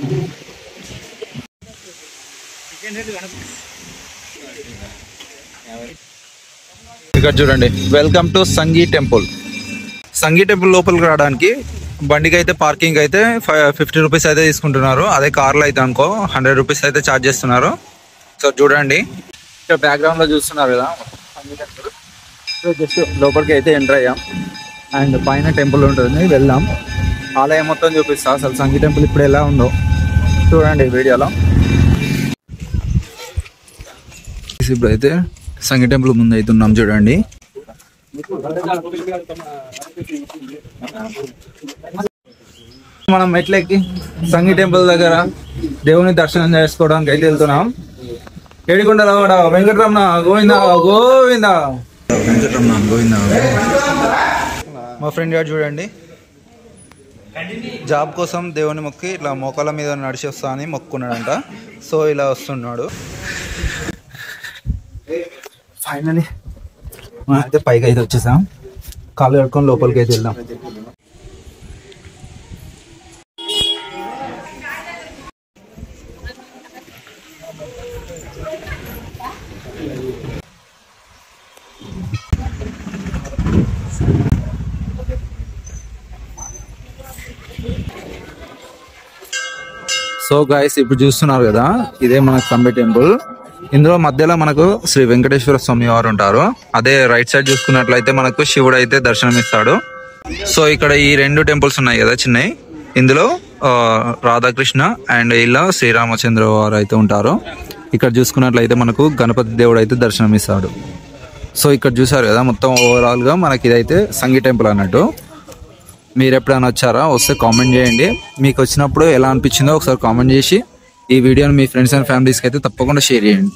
ఇక్కడ చూడండి, welcome to Sangi temple. Sangi temple లోపలికి రావడానికి బండికి అయితే పార్కింగ్ అయితే 50 రూపీస్ అయితే తీసుకుంటున్నారు. అదే కార్లో అయితే అనుకో 100 రూపీస్ అయితే ఛార్జ్ చేస్తున్నారు. సో చూడండి, ఇక్కడ బ్యాక్గ్రౌండ్ లో చూస్తున్నారు కదా సంగీ టెంపుల్. సో జస్ట్ లోపలికి అయితే ఎంటర్ అయ్యాం. అండ్ పైన టెంపుల్ ఉంటుంది, వెళ్దాం. ఆలయం మొత్తం చూపిస్తా. అసలు సంగీ టెంపుల్ ఇప్పుడు ఎలా ఉందో చూడండి వీడియోలో. ఇప్పుడు అయితే సంగీ టెంపుల్ ముందు అయితే ఉన్నాం చూడండి. మనం మెట్లెక్కి సంగీ టెంపుల్ దగ్గర దేవుని దర్శనం చేసుకోవడానికి అయితే వెళ్తున్నాం. ఏడికొండల వాడ వెంకటరమణ గోవింద గోవింద, వెంకటరమణ గోవింద. మా ఫ్రెండ్ గారు చూడండి, జాబ్ కోసం దేవుని మొక్కి ఇట్లా మోకాల మీద నడిచి వస్తా అని మొక్కున్నాడంట. సో ఇలా వస్తున్నాడు. ఫైనలీ అయితే పైకి అయితే వచ్చేసాం. కాళ్ళు కడుక్కొని లోపలికి అయితే వెళ్దాం. సో గైస్, ఇప్పుడు చూస్తున్నారు కదా, ఇదే మన సంబి టెంపుల్. ఇందులో మధ్యలో మనకు శ్రీ వెంకటేశ్వర స్వామి వారు ఉంటారు. అదే రైట్ సైడ్ చూసుకున్నట్లయితే మనకు శివుడు అయితే దర్శనం ఇస్తాడు. సో ఇక్కడ ఈ 2 టెంపుల్స్ ఉన్నాయి కదా చిన్నవి, ఇందులో రాధాకృష్ణ అండ్ ఇలా శ్రీరామచంద్ర వారు అయితే ఉంటారు. ఇక్కడ చూసుకున్నట్లయితే మనకు గణపతి దేవుడు అయితే దర్శనం ఇస్తాడు. సో ఇక్కడ చూసారు కదా, మొత్తం ఓవరాల్ గా మనకి ఇదైతే సంగీ టెంపుల్ అన్నట్టు. మీరు ఎప్పుడైనా వచ్చారా? వస్తే కామెంట్ చేయండి. మీకు వచ్చినప్పుడు ఎలా అనిపించిందో ఒకసారి కామెంట్ చేసి ఈ వీడియోని మీ ఫ్రెండ్స్ అండ్ ఫ్యామిలీస్కి అయితే తప్పకుండా షేర్ చేయండి.